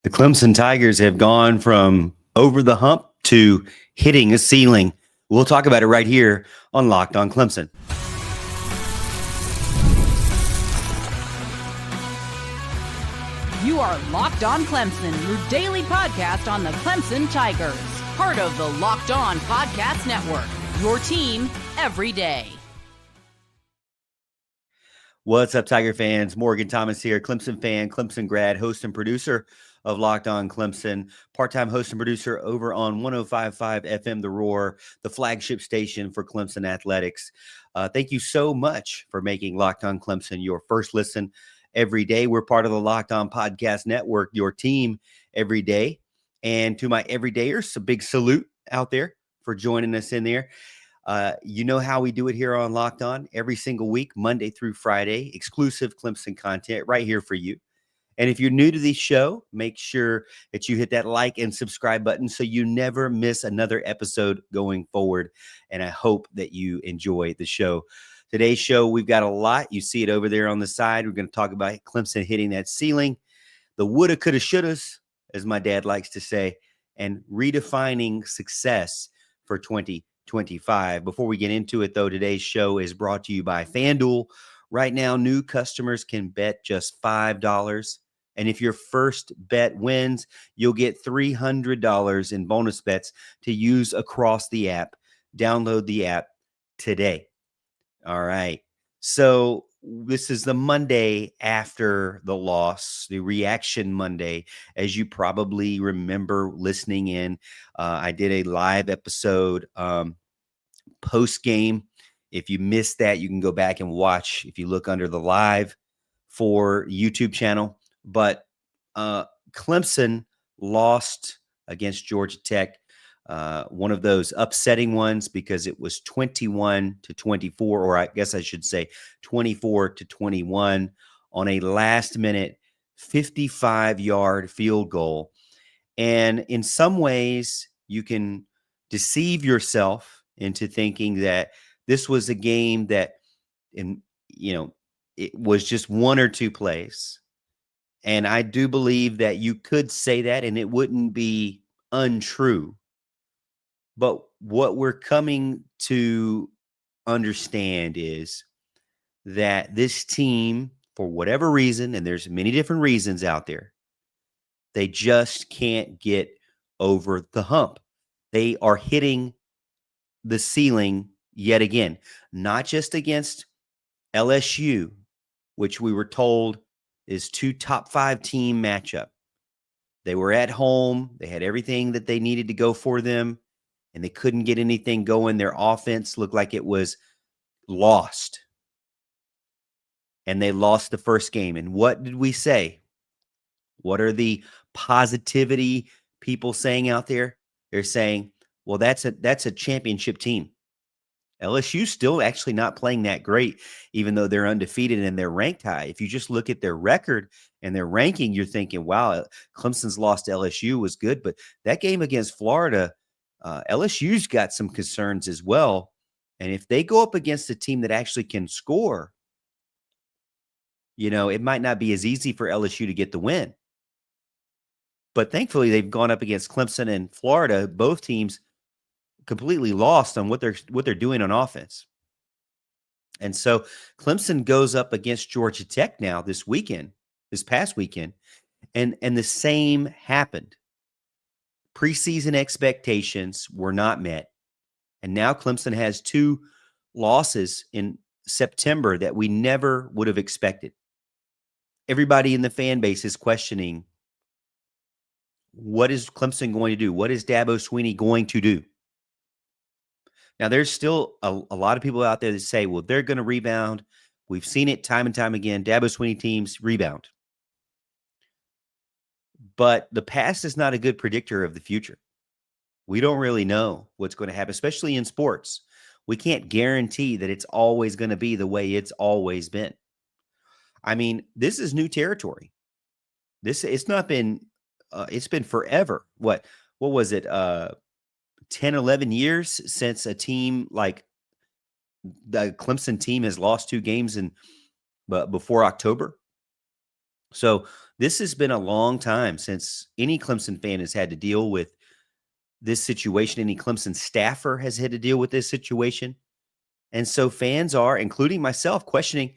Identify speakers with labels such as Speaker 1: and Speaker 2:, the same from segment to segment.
Speaker 1: The Clemson Tigers have gone from over the hump to hitting a ceiling. We'll talk about it right here on Locked on Clemson.
Speaker 2: You are Locked on Clemson, your daily podcast on the Clemson Tigers. Part of the Locked on Podcast Network, your team every day.
Speaker 1: What's up, Tiger fans? Morgan Thomas here, Clemson fan, Clemson grad, host and producer of Locked on Clemson, part-time host and producer over on 105.5 FM The Roar, the flagship station for Clemson athletics. Thank you so much for making Locked on Clemson your first listen every day. We're part of the Locked on Podcast Network, your team every day. And to my everydayers, a big salute out there for joining us in there. You know how we do it here on Locked On every single week, Monday through Friday, exclusive Clemson content right here for you. And if you're new to the show, make sure that you hit that like and subscribe button so you never miss another episode going forward. And I hope that you enjoy the show. Today's show, we've got a lot. You see it over there on the side. We're going to talk about Clemson hitting that ceiling, the woulda, coulda, shouldas, as my dad likes to say, and redefining success for 2025. Before we get into it, though, today's show is brought to you by FanDuel. Right now, new customers can bet just $5. And if your first bet wins, you'll get $300 in bonus bets to use across the app. Download the app today. All right. So this is the Monday after the loss, the reaction Monday. As you probably remember listening in, I did a live episode post game. If you missed that, you can go back and watch if you look under the live for YouTube channel. But Clemson lost against Georgia Tech, one of those upsetting ones because it was 21-24, or I guess I should say 24-21 on a last-minute 55-yard field goal. And in some ways, you can deceive yourself into thinking that this was a game that, it was just one or two plays. And I do believe that you could say that and it wouldn't be untrue. But what we're coming to understand is that this team, for whatever reason, and there's many different reasons out there, they just can't get over the hump. They are hitting the ceiling yet again, not just against LSU, which we were told is two top 5 team matchup. They were at home. They had everything that they needed to go for them, and they couldn't get anything going. Their offense looked like it was lost, and they lost the first game. And what did we say? What are the positivity people saying out there? They're saying, well, that's a championship team. LSU still actually not playing that great, even though they're undefeated and they're ranked high. If you just look at their record and their ranking, you're thinking, wow, Clemson's loss to LSU was good. But that game against Florida, LSU's got some concerns as well. And if they go up against a team that actually can score, it might not be as easy for LSU to get the win. But thankfully, they've gone up against Clemson and Florida, both teams completely lost on what they're doing on offense. And so Clemson goes up against Georgia Tech now this past weekend, and the same happened. Preseason expectations were not met. And now Clemson has 2 losses in September that we never would have expected. Everybody in the fan base is questioning, what is Clemson going to do? What is Dabo Swinney going to do? Now, there's still a lot of people out there that say, well, they're going to rebound. We've seen it time and time again. Dabo Swinney teams rebound. But the past is not a good predictor of the future. We don't really know what's going to happen, especially in sports. We can't guarantee that it's always going to be the way it's always been. I mean, this is new territory. It's not been, it's been forever. What was it? 10, 11 years since a team like the Clemson team has lost 2 games before October. So this has been a long time since any Clemson fan has had to deal with this situation. Any Clemson staffer has had to deal with this situation. And so fans are, including myself, questioning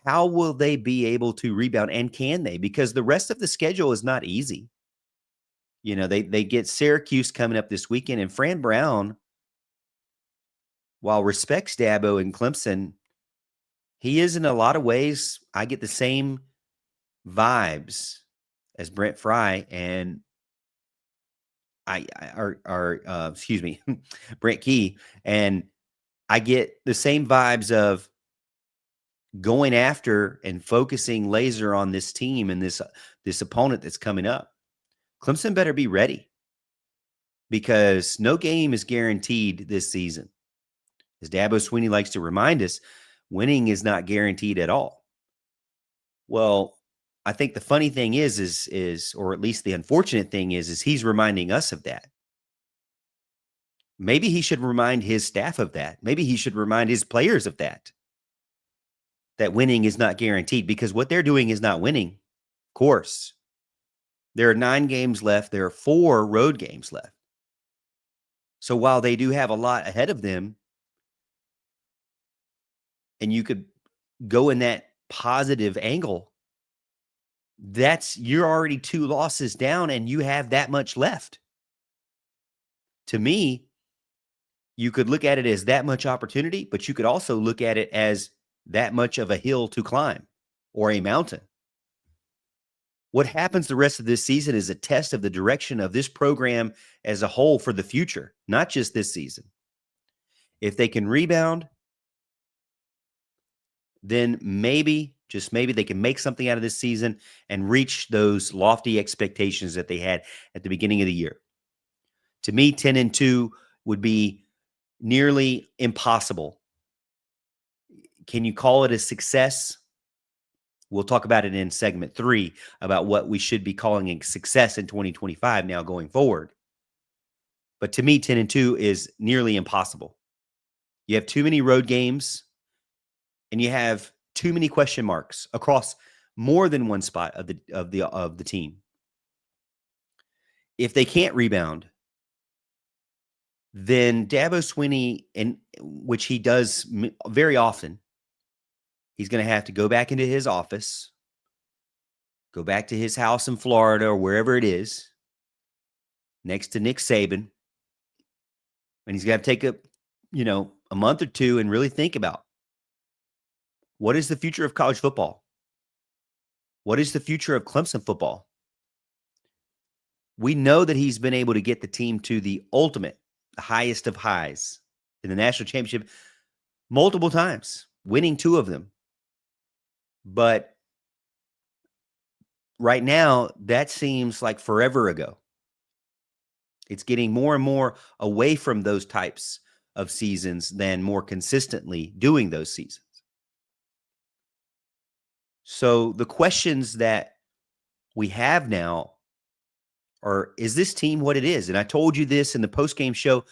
Speaker 1: how will they be able to rebound, and can they? Because the rest of the schedule is not easy. They get Syracuse coming up this weekend, and Fran Brown, while respects Dabo and Clemson, he is in a lot of ways. I get the same vibes as Brent Fry and excuse me, Brent Key, and I get the same vibes of going after and focusing laser on this team and this opponent that's coming up. Clemson better be ready, because no game is guaranteed this season. As Dabo Swinney likes to remind us, winning is not guaranteed at all. Well, I think the funny thing is, or at least the unfortunate thing is he's reminding us of that. Maybe he should remind his staff of that. Maybe he should remind his players of that winning is not guaranteed, because what they're doing is not winning. Of course, there are 9 games left. There are 4 road games left. So while they do have a lot ahead of them, and you could go in that positive angle, you're already 2 losses down and you have that much left. To me, you could look at it as that much opportunity, but you could also look at it as that much of a hill to climb, or a mountain. What happens the rest of this season is a test of the direction of this program as a whole for the future, not just this season. If they can rebound, then maybe, just maybe, they can make something out of this season and reach those lofty expectations that they had at the beginning of the year. To me, 10-2 would be nearly impossible. Can you call it a success? We'll talk about it in segment 3 about what we should be calling a success in 2025 now going forward. But to me, 10-2 is nearly impossible. You have too many road games, and you have too many question marks across more than one spot of the team. If they can't rebound, then Dabo Swinney, which he does very often, he's going to have to go back into his office, go back to his house in Florida or wherever it is, next to Nick Saban, and he's going to take a month or 2 and really think about, what is the future of college football? What is the future of Clemson football? We know that he's been able to get the team to the ultimate, the highest of highs in the national championship multiple times, winning 2 of them. But right now, that seems like forever ago. It's getting more and more away from those types of seasons than more consistently doing those seasons. So the questions that we have now are, is this team what it is? And I told you this in the post-game show,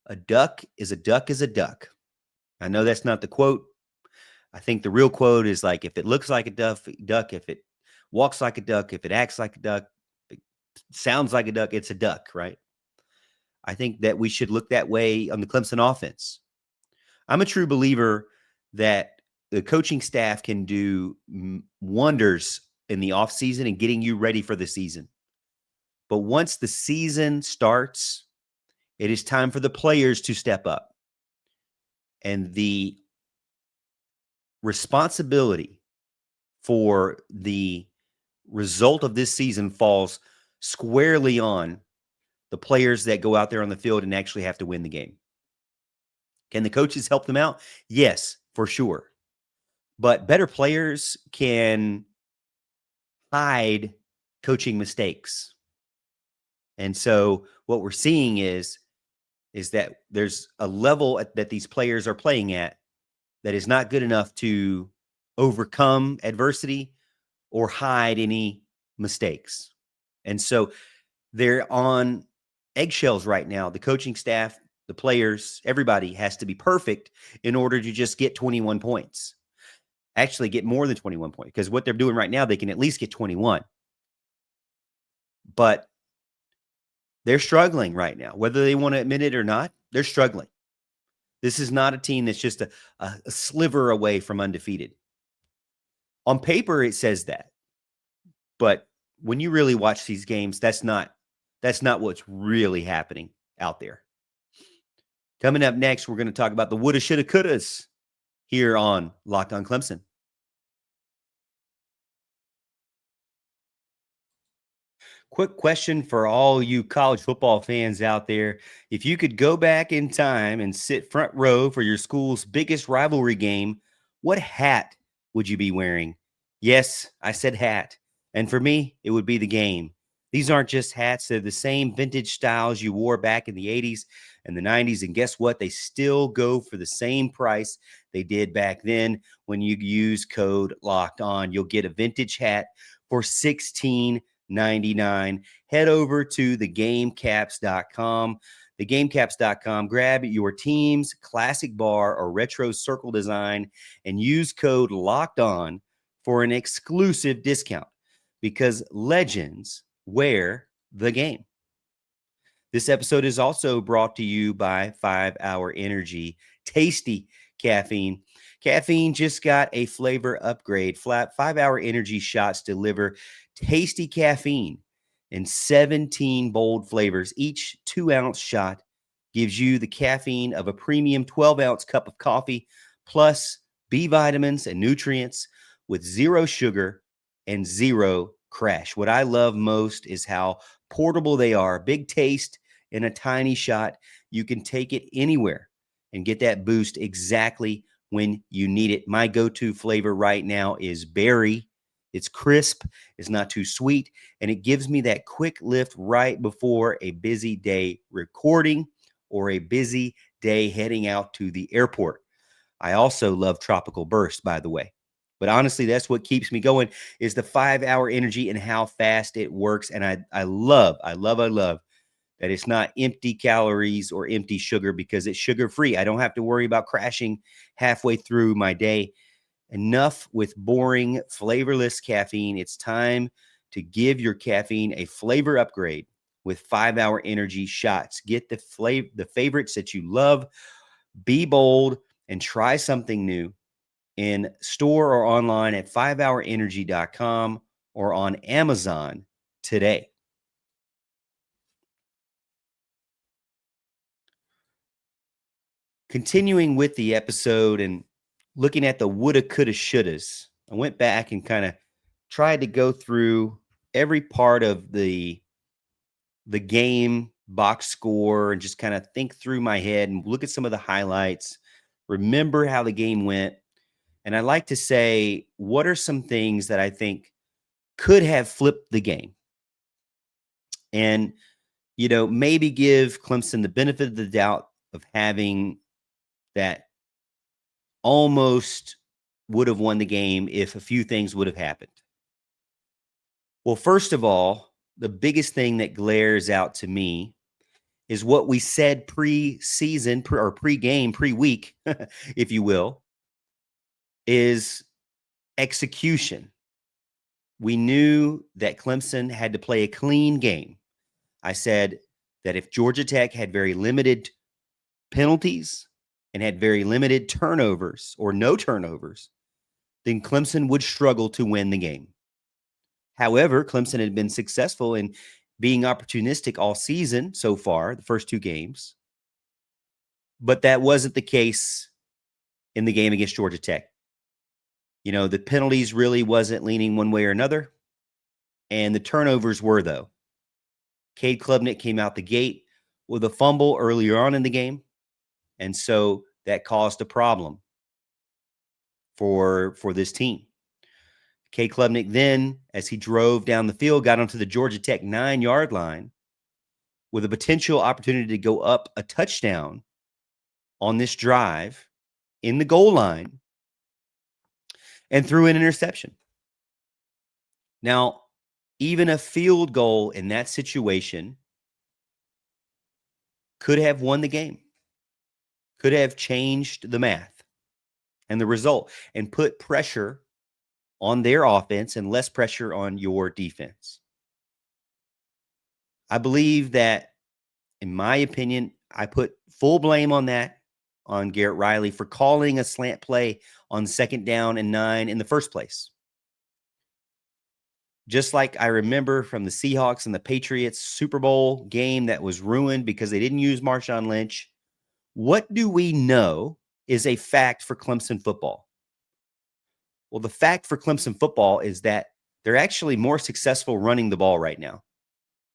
Speaker 1: a duck is a duck is a duck. I know that's not the quote. I think the real quote is like, if it looks like a duck, if it walks like a duck, if it acts like a duck, if it sounds like a duck, it's a duck, right? I think that we should look that way on the Clemson offense. I'm a true believer that the coaching staff can do wonders in the offseason and getting you ready for the season. But once the season starts, it is time for the players to step up. And the responsibility for the result of this season falls squarely on the players that go out there on the field and actually have to win the game. Can the coaches help them out? Yes, for sure. But better players can hide coaching mistakes. And so what we're seeing is that there's a level that these players are playing at that is not good enough to overcome adversity or hide any mistakes. And so they're on eggshells right now. The coaching staff, the players, everybody has to be perfect in order to just get 21 points. actually get more than 21 points, because what they're doing right now, they can at least get 21. But they're struggling right now. Whether they want to admit it or not, they're struggling. This is not a team that's just a sliver away from undefeated. On paper, it says that. But when you really watch these games, that's not what's really happening out there. Coming up next, we're going to talk about the woulda, shoulda, couldas here on Locked on Clemson. Quick question for all you college football fans out there. If you could go back in time and sit front row for your school's biggest rivalry game, what hat would you be wearing? Yes, I said hat. And for me, it would be the game. These aren't just hats, they're the same vintage styles you wore back in the 80s and the 90s. And guess what? They still go for the same price they did back then. When you use code Locked On, you'll get a vintage hat for $16.99. Head over to thegamecaps.com. Thegamecaps.com. Grab your team's classic bar or retro circle design and use code Locked On for an exclusive discount, because legends wear the game. This episode is also brought to you by 5 Hour Energy. Tasty caffeine. Caffeine just got a flavor upgrade. 5 Hour Energy shots deliver tasty caffeine in 17 bold flavors. Each 2-ounce shot gives you the caffeine of a premium 12-ounce cup of coffee, plus B vitamins and nutrients with zero sugar and zero crash. What I love most is how portable they are. Big taste in a tiny shot. You can take it anywhere and get that boost exactly when you need it. My go-to flavor right now is berry. It's crisp, it's not too sweet, and it gives me that quick lift right before a busy day recording or a busy day heading out to the airport. I also love Tropical Burst, by the way. But honestly, that's what keeps me going, is the 5 Hour Energy and how fast it works. And I love that it's not empty calories or empty sugar, because it's sugar-free. I don't have to worry about crashing halfway through my day. Enough with boring, flavorless caffeine. It's time to give your caffeine a flavor upgrade with 5 Hour Energy shots. Get the favorites that you love. Be bold and try something new in store or online at 5hourenergy.com or on Amazon today. Continuing with the episode and looking at the woulda, coulda, shouldas, I went back and kind of tried to go through every part of the game box score and just kind of think through my head and look at some of the highlights, remember how the game went. And I like to say, what are some things that I think could have flipped the game? And, maybe give Clemson the benefit of the doubt of having that almost would have won the game if a few things would have happened. Well, first of all, the biggest thing that glares out to me is what we said pre-season or pre-game, pre-week, if you will, is execution. We knew that Clemson had to play a clean game. I said that if Georgia Tech had very limited penalties and had very limited turnovers or no turnovers, then Clemson would struggle to win the game. However, Clemson had been successful in being opportunistic all season so far, the first 2 games. But that wasn't the case in the game against Georgia Tech. The penalties really wasn't leaning one way or another. And the turnovers were, though. Cade Klubnik came out the gate with a fumble earlier on in the game. And so that caused a problem for this team. Cade Klubnik then, as he drove down the field, got onto the Georgia Tech 9-yard line with a potential opportunity to go up a touchdown on this drive in the goal line, and threw an interception. Now, even a field goal in that situation could have won the game, could have changed the math. and the result and put pressure on their offense and less pressure on your defense. I believe that, in my opinion, I put full blame on that on Garrett Riley for calling a slant play on 2nd down and 9 in the first place. Just like I remember from the Seahawks and the Patriots Super Bowl game that was ruined because they didn't use Marshawn Lynch. What do we know is a fact for Clemson football? Well, the fact for Clemson football is that they're actually more successful running the ball right now.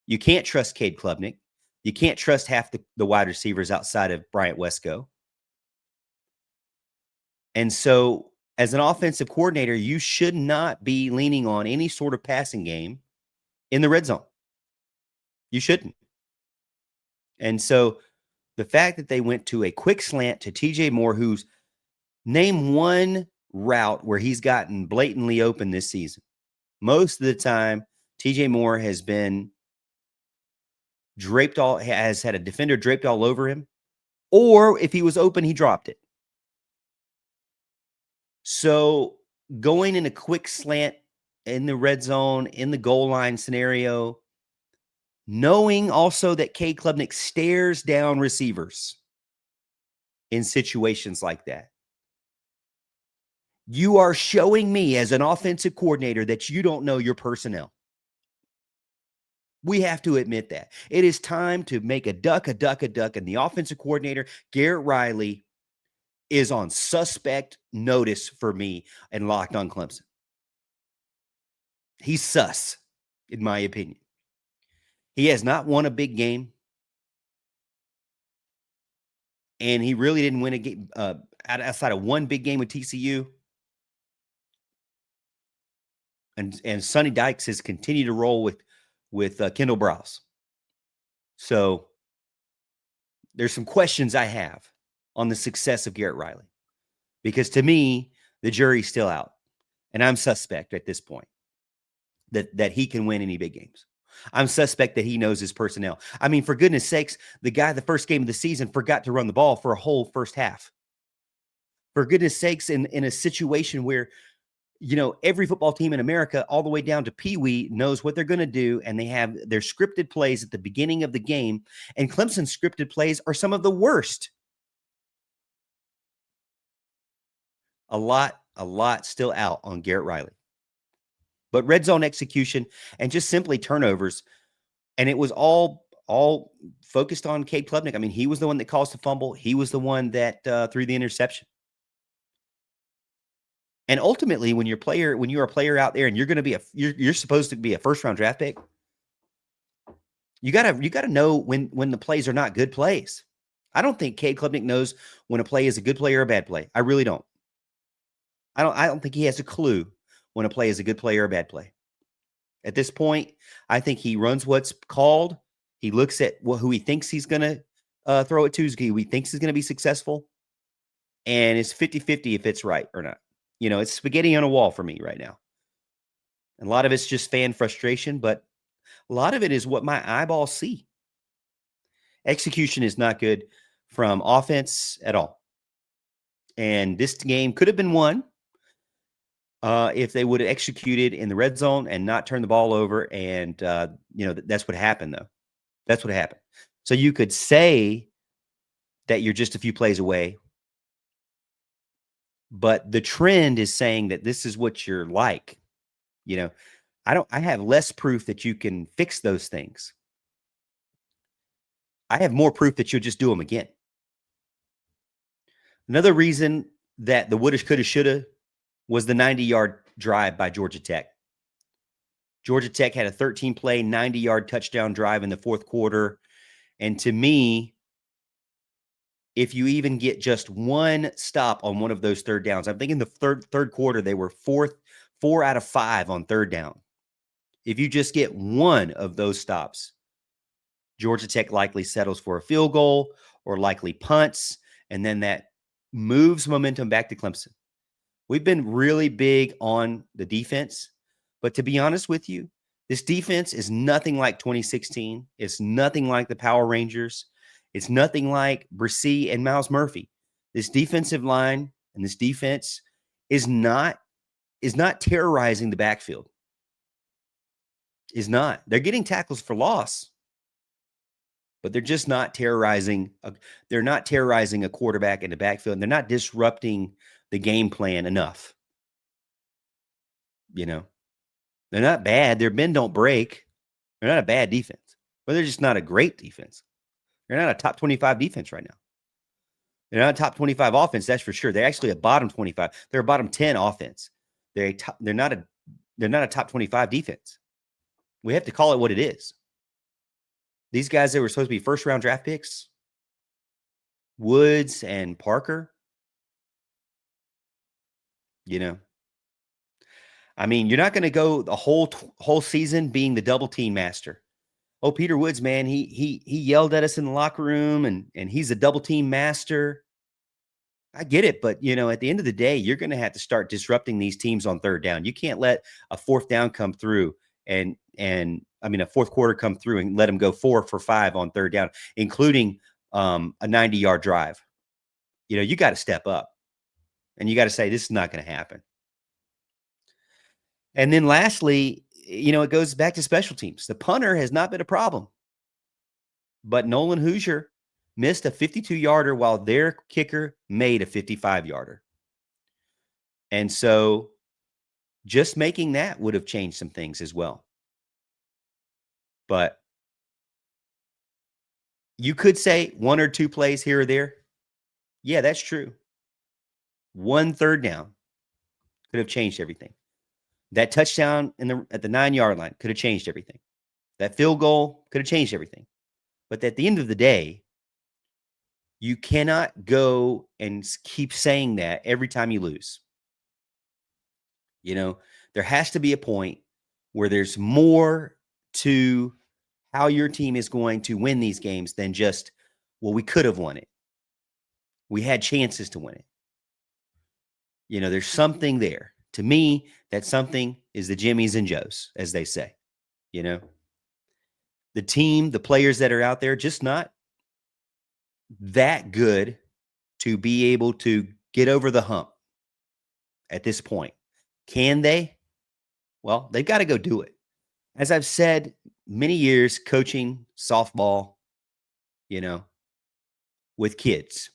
Speaker 1: You can't trust Cade Klubnik. You can't trust half the wide receivers outside of Bryant Wesco. And so, as an offensive coordinator, you should not be leaning on any sort of passing game in the red zone. You shouldn't. And so, the fact that they went to a quick slant to TJ Moore, who's name one route where he's gotten blatantly open this season. Most of the time, TJ Moore has been has had a defender draped all over him, or if he was open, he dropped it. So going in a quick slant in the red zone, in the goal line scenario, knowing also that Cade Klubnik stares down receivers in situations like that. You are showing me as an offensive coordinator that you don't know your personnel. We have to admit that. It is time to make a duck, and the offensive coordinator, Garrett Riley, is on suspect notice for me and Locked on Clemson. He's sus, in my opinion. He has not won a big game, and he really didn't win a game outside of one big game with TCU. And Sonny Dykes has continued to roll with Kendall Browse. So there's some questions I have on the success of Garrett Riley, because to me, the jury's still out, and I'm suspect at this point that he can win any big games. I'm suspect that he knows his personnel. I mean, for goodness sakes, the guy, the first game of the season, forgot to run the ball for a whole first half. For goodness sakes, in a situation where, you know, every football team in America, all the way down to Pee Wee, knows what they're going to do, and they have their scripted plays at the beginning of the game, and Clemson's scripted plays are some of the worst. A lot still out on Garrett Riley. But red zone execution and just simply turnovers, and it was all focused on Cade Klubnik. I mean, he was the one that caused the fumble. He was the one that threw the interception. And ultimately, when you're a player out there and you're going to be you're supposed to be a first-round draft pick, you gotta know when the plays are not good plays. I don't think Cade Klubnik knows when a play is a good play or a bad play. I really don't. I don't think he has a clue when a play is a good play or a bad play. At this point, I think he runs what's called. He looks at who he thinks he's going to throw it to, who he thinks is going to be successful, and it's 50-50 if it's right or not. You know, it's spaghetti on a wall for me right now. And a lot of it's just fan frustration, but a lot of it is what my eyeballs see. Execution is not good from offense at all. And this game could have been won if they would have executed in the red zone and not turn the ball over. And, that's what happened, though. That's what happened. So you could say that you're just a few plays away, but the trend is saying that this is what you're like. You know, I have less proof that you can fix those things. I have more proof that you'll just do them again. Another reason that the woulda, coulda, shoulda was the 90-yard drive by Georgia Tech. Georgia Tech had a 13-play, 90-yard touchdown drive in the fourth quarter. And to me, if you even get just one stop on one of those third downs, I'm thinking the third quarter, they were 4 out of 5 on third down. If you just get one of those stops, Georgia Tech likely settles for a field goal or likely punts, and then that moves momentum back to Clemson. We've been really big on the defense, but to be honest with you, this defense is nothing like 2016. It's nothing like the Power Rangers. It's nothing like Brissy and Miles Murphy. This defensive line And this defense is not terrorizing the backfield. Is not. They're getting tackles for loss, but they're just not terrorizing. They're not terrorizing a quarterback in the backfield, and they're not disrupting the game plan enough. You know, they're not bad. Their bend don't break. They're not a bad defense, but they're just not a great defense. They're not a top 25 defense right now. They're not a top 25 offense, that's for sure. They're actually a bottom 25. They're a bottom 10 offense. They're not a top 25 defense. We have to call it what it is. These guys that were supposed to be first round draft picks, Woods and Parker, I mean, you're not going to go the whole season being the double team master. Oh, Peter Woods, man, he yelled at us in the locker room and he's a double team master. I get it, but at the end of the day, you're going to have to start disrupting these teams on third down. You can't let a fourth down come through and a fourth quarter come through and let them go 4 for 5 on third down, including a 90-yard drive. You got to step up and you got to say, this is not going to happen. And then lastly, it goes back to special teams. The punter has not been a problem, but Nolan Hoosier missed a 52-yarder while their kicker made a 55-yarder. And so just making that would have changed some things as well. But you could say 1 or 2 plays here or there. Yeah, that's true. 1 third down could have changed everything. That touchdown at the 9-yard line could have changed everything. That field goal could have changed everything. But at the end of the day, you cannot go and keep saying that every time you lose. There has to be a point where there's more to how your team is going to win these games than just, well, we could have won it. We had chances to win it. There's something there. To me, that something is the Jimmies and Joes, as they say. The team, the players that are out there, just not that good to be able to get over the hump at this point. Can they? Well, they've got to go do it. As I've said many years coaching softball, with kids,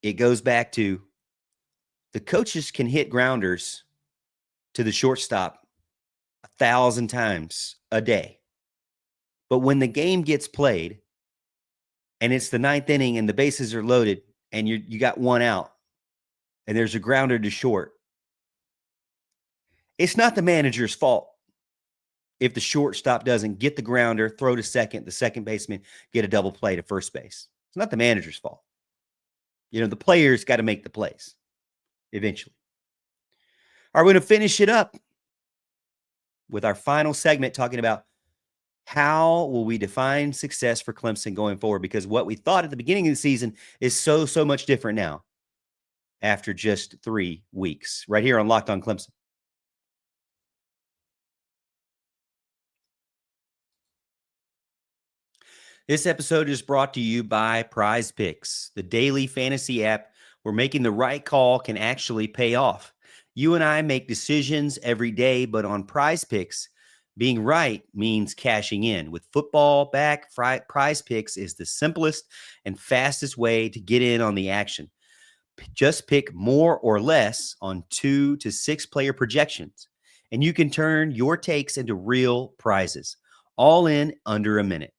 Speaker 1: it goes back to the coaches can hit grounders to the shortstop 1,000 times a day. But when the game gets played and it's the 9th inning and the bases are loaded and you got 1 out and there's a grounder to short, it's not the manager's fault if the shortstop doesn't get the grounder, throw to second, the second baseman get a double play to first base. It's not the manager's fault. The players got to make the plays eventually. All right, we're going to finish it up with our final segment talking about how will we define success for Clemson going forward, because what we thought at the beginning of the season is so much different now after just 3 weeks, right here on Locked On Clemson. This episode is brought to you by Prize Picks, the daily fantasy app where making the right call can actually pay off. You and I make decisions every day, but on Prize Picks, being right means cashing in. With football back, Prize Picks is the simplest and fastest way to get in on the action. Just pick more or less on 2 to 6 player projections, and you can turn your takes into real prizes, all in under a minute.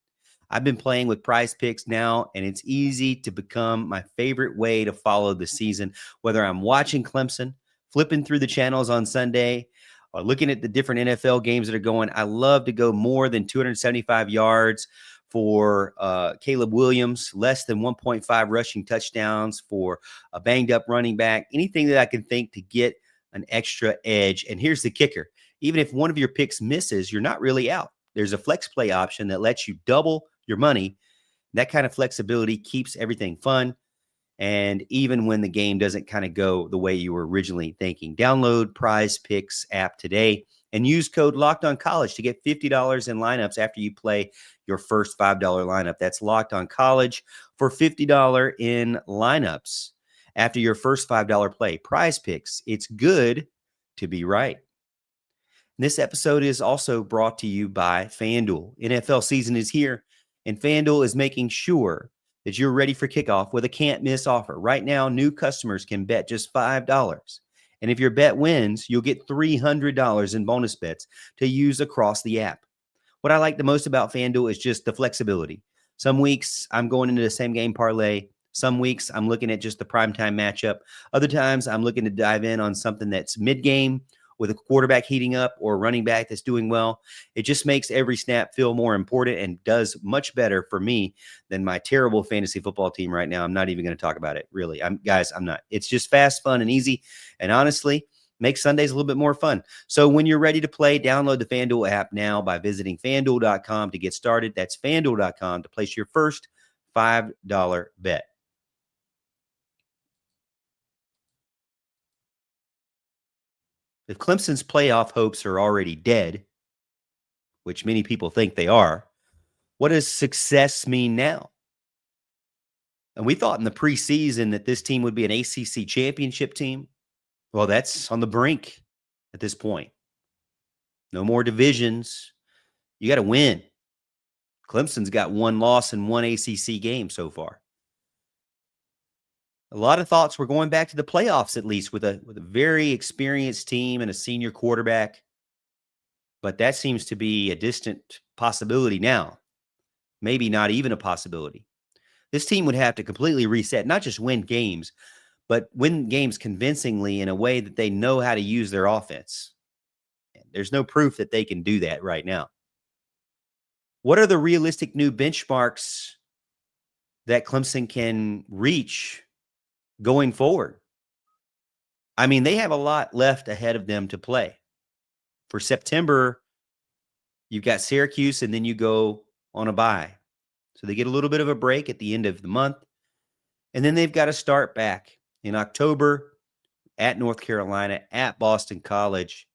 Speaker 1: I've been playing with Prize Picks now, and it's easy to become my favorite way to follow the season, whether I'm watching Clemson, flipping through the channels on Sunday, or looking at the different NFL games that are going. I love to go more than 275 yards for Caleb Williams, less than 1.5 rushing touchdowns for a banged-up running back, anything that I can think to get an extra edge. And here's the kicker. Even if one of your picks misses, you're not really out. There's a flex play option that lets you double your money. That kind of flexibility keeps everything fun. And even when the game doesn't kind of go the way you were originally thinking, download Prize Picks app today and use code LOCKEDONCollege to get $50 in lineups after you play your first $5 lineup. That's Locked On College for $50 in lineups. after your first $5 play. Prize Picks. It's good to be right. This episode is also brought to you by FanDuel. NFL season is here, and FanDuel is making sure that you're ready for kickoff with a can't-miss offer. Right now, new customers can bet just $5. And if your bet wins, you'll get $300 in bonus bets to use across the app. What I like the most about FanDuel is just the flexibility. Some weeks I'm going into the same game parlay. Some weeks I'm looking at just the primetime matchup. Other times I'm looking to dive in on something that's mid-game with a quarterback heating up or a running back that's doing well. It just makes every snap feel more important and does much better for me than my terrible fantasy football team right now. I'm not even going to talk about it, really. I'm not. It's just fast, fun, and easy. And honestly, makes Sundays a little bit more fun. So when you're ready to play, download the FanDuel app now by visiting FanDuel.com to get started. That's FanDuel.com to place your first $5 bet. If Clemson's playoff hopes are already dead, which many people think they are, what does success mean now? And we thought in the preseason that this team would be an ACC championship team. Well, that's on the brink at this point. No more divisions. You got to win. Clemson's got one loss in one ACC game so far. A lot of thoughts were going back to the playoffs, at least with a very experienced team and a senior quarterback. But that seems to be a distant possibility now. Maybe not even a possibility. This team would have to completely reset, not just win games, but win games convincingly in a way that they know how to use their offense. There's no proof that they can do that right now. What are the realistic new benchmarks that Clemson can reach going forward? I mean, they have a lot left ahead of them to play. For September, you've got Syracuse, and then you go on a bye. So they get a little bit of a break at the end of the month. And then they've got to start back in October at North Carolina, at Boston College,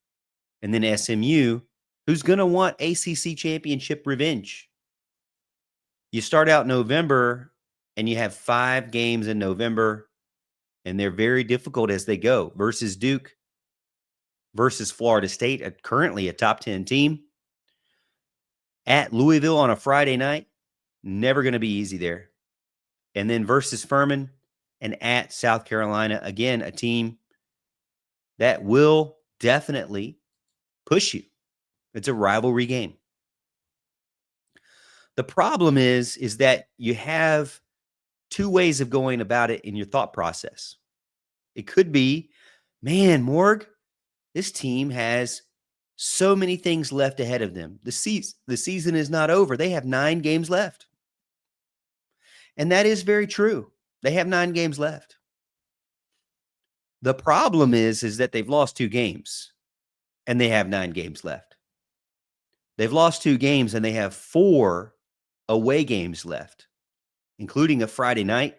Speaker 1: and then SMU, who's going to want ACC championship revenge. You start out November, and you have 5 games in November, and they're very difficult as they go versus Duke, versus Florida State, currently a top 10 team. At Louisville on a Friday night, never going to be easy there. And then versus Furman and at South Carolina, again, a team that will definitely push you. It's a rivalry game. The problem is that you have 2 ways of going about it in your thought process. It could be, man, Morg, this team has so many things left ahead of them. The season is not over. They have 9 games left. And that is very true. They have 9 games left. The problem is that they've lost 2 games and they have 9 games left. They've lost 2 games and they have 4 away games left, including a Friday night,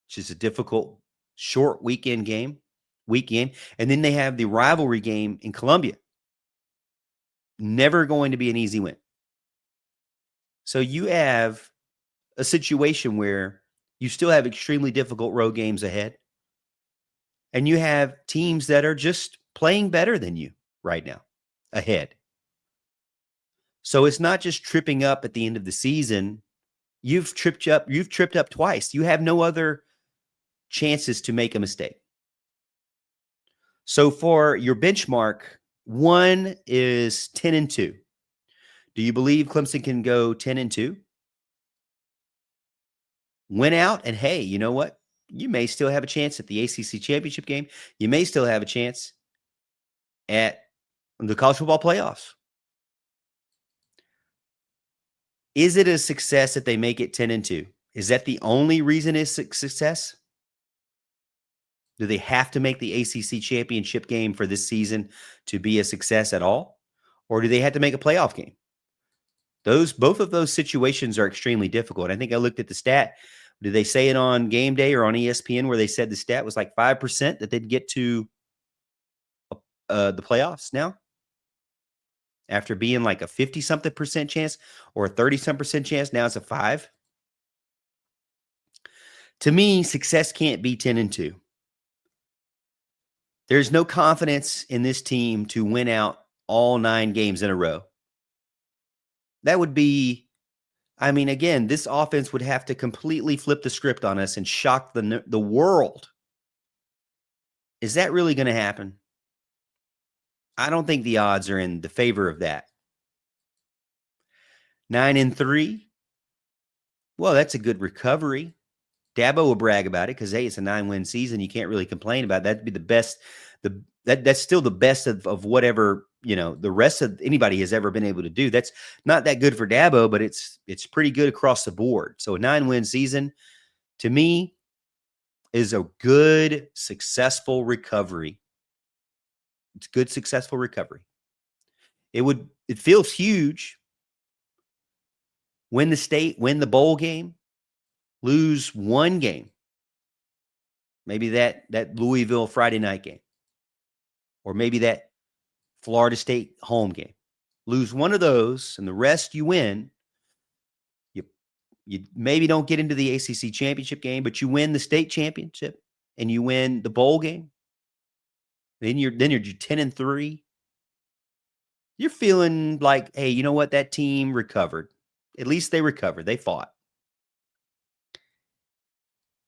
Speaker 1: which is a difficult short weekend. And then they have the rivalry game in Columbia. Never going to be an easy win. So you have a situation where you still have extremely difficult road games ahead. And you have teams that are just playing better than you right now ahead. So it's not just tripping up at the end of the season. You've tripped up twice. You have no other chances to make a mistake. So for your benchmark, 1 is 10-2. Do you believe Clemson can go 10-2? Win out, and hey, you know what? You may still have a chance at the ACC championship game. You may still have a chance at the college football playoffs. Is it a success that they make it 10-2? Is that the only reason it's success? Do they have to make the ACC championship game for this season to be a success at all? Or do they have to make a playoff game? Both of those situations are extremely difficult. I think I looked at the stat. Did they say it on Game Day or on ESPN where they said the stat was like 5% that they'd get to the playoffs now? After being like a 50-something% chance or a 30-some% chance, now it's a 5%. To me, success can't be 10-2. There's no confidence in this team to win out all 9 games in a row. That would be, I mean, again, this offense would have to completely flip the script on us and shock the world. Is that really going to happen? I don't think the odds are in the favor of that. 9-3. Well, that's a good recovery. Dabo will brag about it because, hey, it's a 9-win season. You can't really complain about it. That'd be the best. That's still the best of whatever, the rest of anybody has ever been able to do. That's not that good for Dabo, but it's pretty good across the board. So a 9-win season, to me, is a good, successful recovery. It's good, successful recovery. It feels huge. Win the state, win the bowl game, lose one game. Maybe that Louisville Friday night game. Or maybe that Florida State home game. Lose one of those, and the rest you win. You maybe don't get into the ACC championship game, but you win the state championship and you win the bowl game. Then you're 10-3. You're feeling like, hey, you know what? That team recovered. At least they recovered. They fought.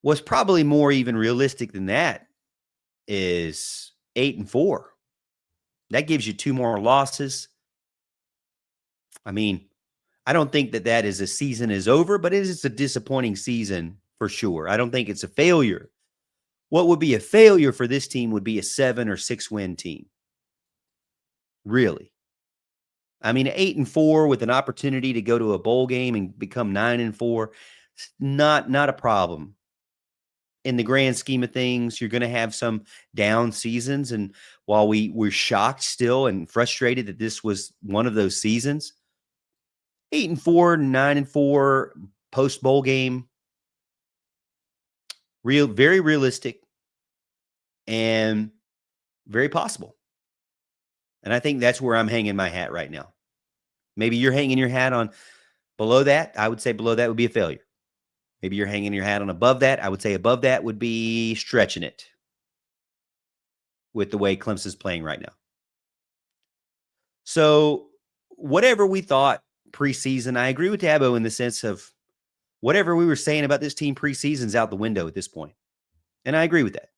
Speaker 1: What's probably more even realistic than that is 8-4. That gives you 2 more losses. I mean, I don't think that is a season is over, but it is a disappointing season for sure. I don't think it's a failure. What would be a failure for this team would be a 7 or 6 win team. Really. I mean, 8-4 with an opportunity to go to a bowl game and become 9-4, not a problem. In the grand scheme of things, you're going to have some down seasons. And while we're shocked still and frustrated that this was one of those seasons, 8-4, 9-4 post bowl game, very realistic and very possible. And I think that's where I'm hanging my hat right now. Maybe you're hanging your hat on below that. I would say below that would be a failure. Maybe you're hanging your hat on above that. I would say above that would be stretching it with the way Clemson's playing right now. So whatever we thought preseason, I agree with Dabo in the sense of whatever we were saying about this team preseason's out the window at this point. And I agree with that.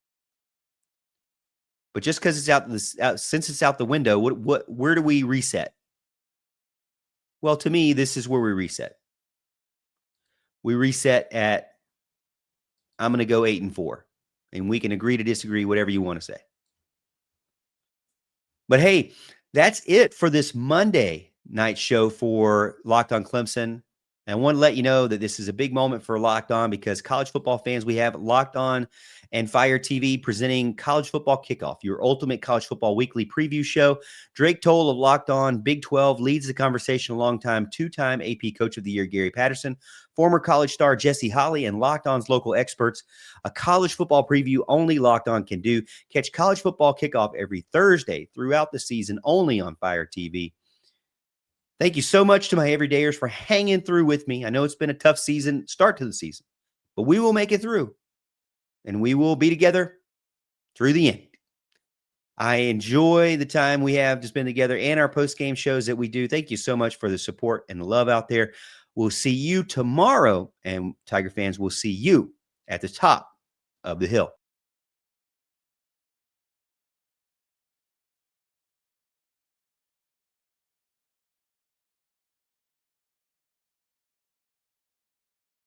Speaker 1: But just because it's since it's out the window, where do we reset? Well, to me, this is where we reset. We reset at, I'm going to go 8-4. And we can agree to disagree, whatever you want to say. But hey, that's it for this Monday night show for Locked On Clemson. And I want to let you know that this is a big moment for Locked On because college football fans, we have Locked On and Fire TV presenting College Football Kickoff, your ultimate college football weekly preview show. Drake Toll of Locked On Big 12 leads the conversation alongside 2-time AP Coach of the Year Gary Patterson, former college star Jesse Holley, and Locked On's local experts. A college football preview only Locked On can do. Catch College Football Kickoff every Thursday throughout the season only on Fire TV. Thank you so much to my everydayers for hanging through with me. I know it's been a tough start to the season, but we will make it through. And we will be together through the end. I enjoy the time we have to spend together and our post-game shows that we do. Thank you so much for the support and the love out there. We'll see you tomorrow. And Tiger fans, we'll see you at the top of the hill.